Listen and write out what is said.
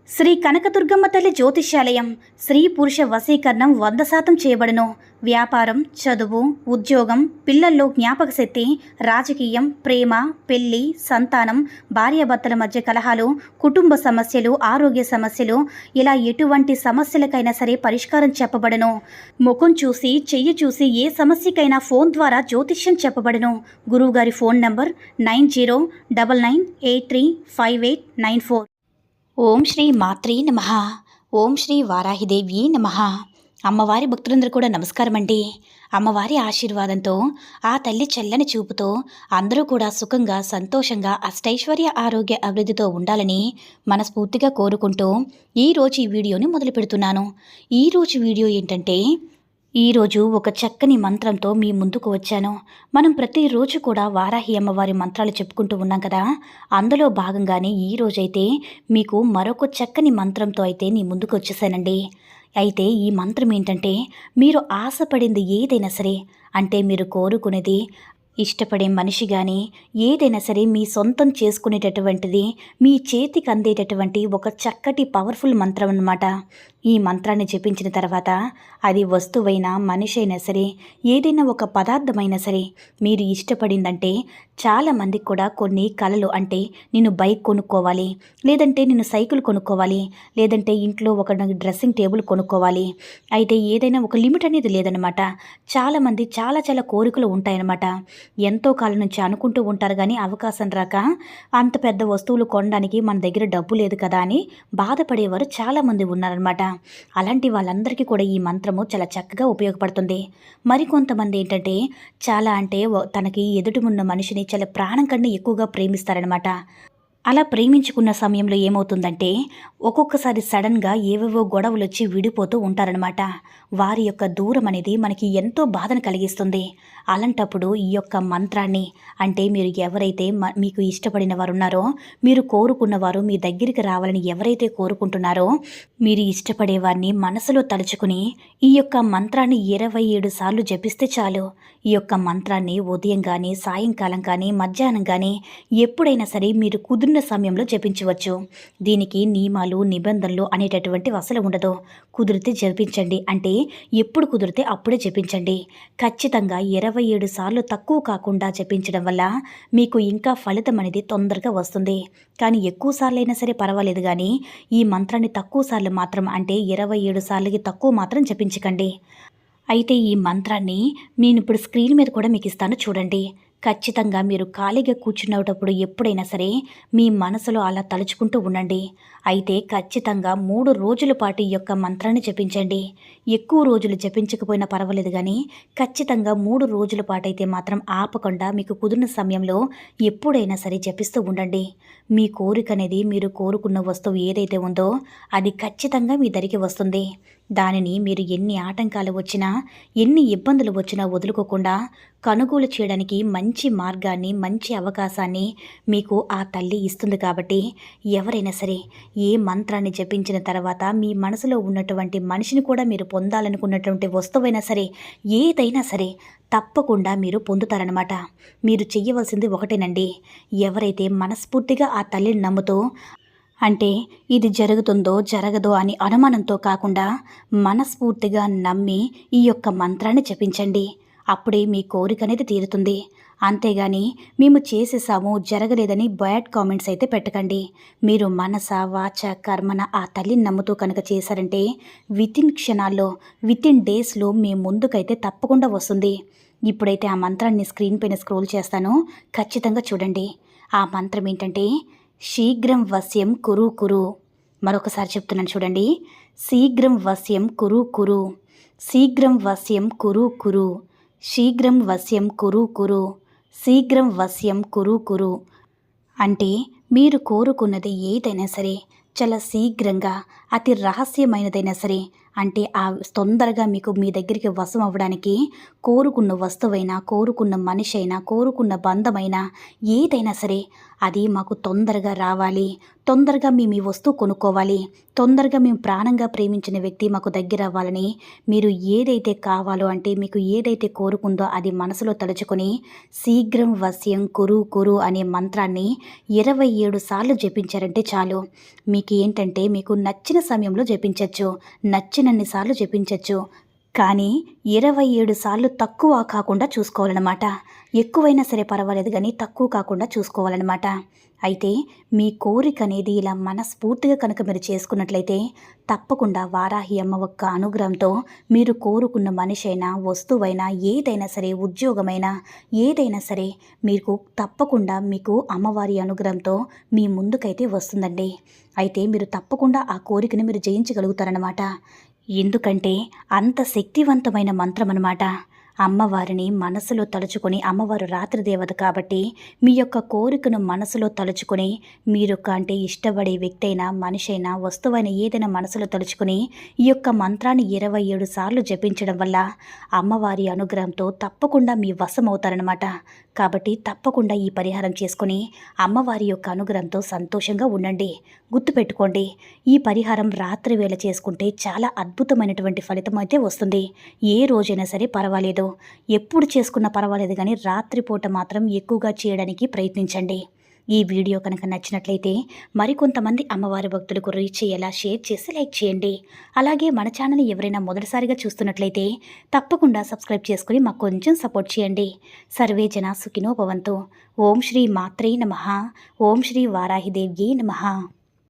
శ్రీ కనకదుర్గమ్మ తల్లి జ్యోతిష్యాలయం. స్త్రీ పురుష వశీకరణం 100% చేయబడును. వ్యాపారం, చదువు, ఉద్యోగం, పిల్లల్లో జ్ఞాపక శక్తి, రాజకీయం, ప్రేమ, పెళ్లి, సంతానం, భార్యాభర్తల మధ్య కలహాలు, కుటుంబ సమస్యలు, ఆరోగ్య సమస్యలు, ఇలా ఎటువంటి సమస్యలకైనా సరే పరిష్కారం చెప్పబడును. ముఖం చూసి, చెయ్యి చూసి ఏ సమస్యకైనా ఫోన్ ద్వారా జ్యోతిష్యం చెప్పబడును. గురువుగారి ఫోన్ నంబర్ 9099835894. ఓం శ్రీ మాత్రే నమః. ఓం శ్రీ వారాహిదేవి నమః. అమ్మవారి భక్తులందరూ కూడా నమస్కారం అండి. అమ్మవారి ఆశీర్వాదంతో, ఆ తల్లి చల్లని చూపుతో అందరూ కూడా సుఖంగా, సంతోషంగా, అష్టైశ్వర్య, ఆరోగ్య అభివృద్ధితో ఉండాలని మనస్ఫూర్తిగా కోరుకుంటూ ఈరోజు ఈ వీడియోని మొదలు పెడుతున్నాను. ఈరోజు వీడియో ఏంటంటే, ఈరోజు ఒక చక్కని మంత్రంతో మీ ముందుకు వచ్చాను. మనం ప్రతిరోజు కూడా వారాహి అమ్మవారి మంత్రాలు చెప్పుకుంటూ ఉన్నాం కదా. అందులో భాగంగానే ఈరోజైతే మీకు మరొక చక్కని మంత్రంతో అయితే నీ ముందుకు వచ్చేసానండి. అయితే ఈ మంత్రం ఏంటంటే, మీరు ఆశపడింది ఏదైనా సరే, అంటే మీరు కోరుకునేది, ఇష్టపడే మనిషి కానీ ఏదైనా సరే మీ సొంతం చేసుకునేటటువంటిది మీ చేతికి అందేటటువంటి ఒక చక్కటి పవర్ఫుల్ మంత్రం అన్నమాట. ఈ మంత్రాన్ని జపించిన తర్వాత అది వస్తువైనా, మనిషి అయినా సరే, ఏదైనా ఒక పదార్థమైనా సరే మీరు ఇష్టపడిందంటే, చాలామందికి కూడా కొన్ని కలలు, అంటే నేను బైక్ కొనుక్కోవాలి, లేదంటే నేను సైకిల్ కొనుక్కోవాలి, లేదంటే ఇంట్లో ఒక డ్రెస్సింగ్ టేబుల్ కొనుక్కోవాలి, అయితే ఏదైనా ఒక లిమిట్ అనేది లేదనమాట. చాలామంది చాలా చాలా కోరికలు ఉంటాయన్నమాట. ఎంతో కాలం నుంచి అనుకుంటూ ఉంటారు కానీ అవకాశం రాక, అంత పెద్ద వస్తువులు కొనడానికి మన దగ్గర డబ్బు లేదు కదా అని బాధపడేవారు చాలామంది ఉన్నారనమాట. అలాంటి వాళ్ళందరికీ కూడా ఈ మంత్రము చాలా చక్కగా ఉపయోగపడుతుంది. మరికొంతమంది ఏంటంటే, చాలా అంటే తనకి ఎదుటి ఉన్న మనిషిని చాలా ప్రాణం కన్నా ఎక్కువగా ప్రేమిస్తారనమాట. అలా ప్రేమించుకున్న సమయంలో ఏమవుతుందంటే, ఒక్కొక్కసారి సడన్గా ఏవేవో గొడవలు వచ్చి విడిపోతూ ఉంటారనమాట. వారి యొక్క దూరం అనేది మనకి ఎంతో బాధను కలిగిస్తుంది. అలాంటప్పుడు ఈ యొక్క మంత్రాన్ని, అంటే మీరు ఎవరైతే మీకు ఇష్టపడిన వారు ఉన్నారో, మీరు కోరుకున్నవారు మీ దగ్గరికి రావాలని ఎవరైతే కోరుకుంటున్నారో, మీరు ఇష్టపడే వారిని మనసులో తలుచుకుని ఈ యొక్క మంత్రాన్ని 27 సార్లు జపిస్తే చాలు. ఈ యొక్క మంత్రాన్ని ఉదయం కానీ, సాయంకాలం కానీ, మధ్యాహ్నం కానీ, ఎప్పుడైనా సరే మీరు కుదిరిన సమయంలో జపించవచ్చు. దీనికి నియమాలు, నిబంధనలు అనేటటువంటి అసలు ఉండదు. కుదిరితే జపించండి, అంటే ఎప్పుడు కుదిరితే అప్పుడే జపించండి. ఖచ్చితంగా 27 సార్లు తక్కువ కాకుండా జపించడం వల్ల మీకు ఇంకా ఫలితం అనేది తొందరగా వస్తుంది. కానీ ఎక్కువ సార్లు అయినా సరే పర్వాలేదు, కానీ ఈ మంత్రాన్ని తక్కువ సార్లు మాత్రం, అంటే 27 సార్లకి తక్కువ మాత్రం జపించకండి. అయితే ఈ మంత్రాన్ని నేను ఇప్పుడు స్క్రీన్ మీద కూడా మీకు ఇస్తాను, చూడండి. ఖచ్చితంగా మీరు ఖాళీగా కూర్చున్నప్పుడు ఎప్పుడైనా సరే మీ మనసులో అలా తలుచుకుంటూ ఉండండి. అయితే ఖచ్చితంగా 3 రోజుల పాటు ఈ యొక్క మంత్రాన్ని జపించండి. ఎక్కువ రోజులు జపించకపోయినా పర్వాలేదు, కానీ ఖచ్చితంగా 3 రోజుల పాటు అయితే మాత్రం ఆపకుండా మీకు కుదిరిన సమయంలో ఎప్పుడైనా సరే జపిస్తూ ఉండండి. మీ కోరిక అనేది, మీరు కోరుకున్న వస్తువు ఏదైతే ఉందో అది ఖచ్చితంగా మీ దరికి వస్తుంది. దానిని మీరు ఎన్ని ఆటంకాలు వచ్చినా, ఎన్ని ఇబ్బందులు వచ్చినా వదులుకోకుండా కొనుగోలు చేయడానికి మంచి మార్గాన్ని, మంచి అవకాశాన్ని మీకు ఆ తల్లి ఇస్తుంది. కాబట్టి ఎవరైనా సరే ఏ మంత్రాన్ని జపించిన తర్వాత మీ మనసులో ఉన్నటువంటి మనిషిని కూడా మీరు పొందాలనుకున్నటువంటి వస్తువైనా సరే, ఏదైనా సరే తప్పకుండా మీరు పొందుతారనమాట. మీరు చెయ్యవలసింది ఒకటేనండి. ఎవరైతే మనస్ఫూర్తిగా ఆ తల్లిని నమ్ముతూ, అంటే ఇది జరుగుతుందో జరగదో అని అనుమానంతో కాకుండా మనస్ఫూర్తిగా నమ్మి ఈ యొక్క మంత్రాన్ని జపించండి. అప్పుడే మీ కోరిక అనేది తీరుతుంది. అంతేగాని మేము చేసేసాము, జరగలేదని బ్యాడ్ కామెంట్స్ అయితే పెట్టకండి. మీరు మనస, వాచ, కర్మన ఆ తల్లిని నమ్ముతూ కనుక చేశారంటే క్షణాల్లో, డేస్లో మీ ముందుకైతే తప్పకుండా వస్తుంది. ఇప్పుడైతే ఆ మంత్రాన్ని స్క్రీన్ పైన స్క్రోల్ చేస్తాను, ఖచ్చితంగా చూడండి. ఆ మంత్రం ఏంటంటే, శీఘ్రం వశ్యం కురు కురు. మరొకసారి చెప్తున్నాను చూడండి. శీఘ్రం వశ్యం కురు కురు, శీఘ్రం వశ్యం కురు కురు, శీఘ్రం వశ్యం కురు కురు, శీఘ్రం వశ్యం కురు కురు. అంటే మీరు కోరుకున్నది ఏదైనా సరే చాలా శీఘ్రంగా, అతి రహస్యమైనదైనా సరే అంటే తొందరగా మీకు మీ దగ్గరికి వశం అవ్వడానికి కోరుకున్న వస్తువైనా, కోరుకున్న మనిషి అయినా, కోరుకున్న బంధమైనా ఏదైనా సరే అది మాకు తొందరగా రావాలి, తొందరగా మేము ఈ వస్తువు కొనుక్కోవాలి, తొందరగా మేము ప్రాణంగా ప్రేమించిన వ్యక్తి మాకు దగ్గర అవ్వాలని మీరు ఏదైతే కావాలో అంటే మీకు ఏదైతే కోరుకుందో అది మనసులో తలుచుకొని శీఘ్రం వశ్యం కురు కురు అనే మంత్రాన్ని 27 సార్లు జపించారంటే చాలు. మీకు ఏంటంటే మీకు నచ్చిన సమయంలో జపించవచ్చు, నచ్చినన్ని సార్లు జపించవచ్చు. కానీ 27 సార్లు తక్కువ కాకుండా చూసుకోవాలన్నమాట. ఎక్కువైనా సరే పర్వాలేదు కానీ తక్కువ కాకుండా చూసుకోవాలన్నమాట. అయితే మీ కోరిక అనేది ఇలా మనస్ఫూర్తిగా కనుక మీరు చేసుకున్నట్లయితే తప్పకుండా వారాహి అమ్మ ఒక్క అనుగ్రహంతో మీరు కోరుకున్న మనిషి అయినా, వస్తువైనా, ఏదైనా సరే, ఉద్యోగమైనా ఏదైనా సరే మీకు తప్పకుండా మీకు అమ్మవారి అనుగ్రహంతో మీ ముందుకైతే వస్తుందండి. అయితే మీరు తప్పకుండా ఆ కోరికను మీరు జయించగలుగుతారన్నమాట. ఎందుకంటే అంత శక్తివంతమైన మంత్రం అన్నమాట. అమ్మవారిని మనసులో తలుచుకొని, అమ్మవారు రాత్రి దేవత కాబట్టి మీ యొక్క కోరికను మనసులో తలుచుకొని అంటే ఇష్టపడే వ్యక్తి అయినా, మనిషి అయినా, వస్తువైనా ఏదైనా మనసులో తలుచుకొని ఈ యొక్క మంత్రాన్ని 27 సార్లు జపించడం వల్ల అమ్మవారి అనుగ్రహంతో తప్పకుండా మీ వశం అవుతారనమాట. కాబట్టి తప్పకుండా ఈ పరిహారం చేసుకొని అమ్మవారి యొక్క అనుగ్రహంతో సంతోషంగా ఉండండి. గుర్తుపెట్టుకోండి, ఈ పరిహారం రాత్రి వేళ చేసుకుంటే చాలా అద్భుతమైనటువంటి ఫలితం అయితే వస్తుంది. ఏ రోజైనా సరే పర్వాలేదు, ఎప్పుడు చేసుకున్నా పర్వాలేదు కానీ రాత్రిపూట మాత్రం ఎక్కువగా చేయడానికి ప్రయత్నించండి. ఈ వీడియో కనుక నచ్చినట్లయితే మరికొంతమంది అమ్మవారి భక్తులకు రీచ్ అయ్యేలా షేర్ చేసి లైక్ చేయండి. అలాగే మన ఛానల్ని ఎవరైనా మొదటిసారిగా చూస్తున్నట్లయితే తప్పకుండా సబ్స్క్రైబ్ చేసుకుని మాకు కొంచెం సపోర్ట్ చేయండి. సర్వే జన సుఖినో భవంతు. ఓం శ్రీ మాత్రే నమః. ఓం శ్రీ వారాహిదేవ్యే నమః.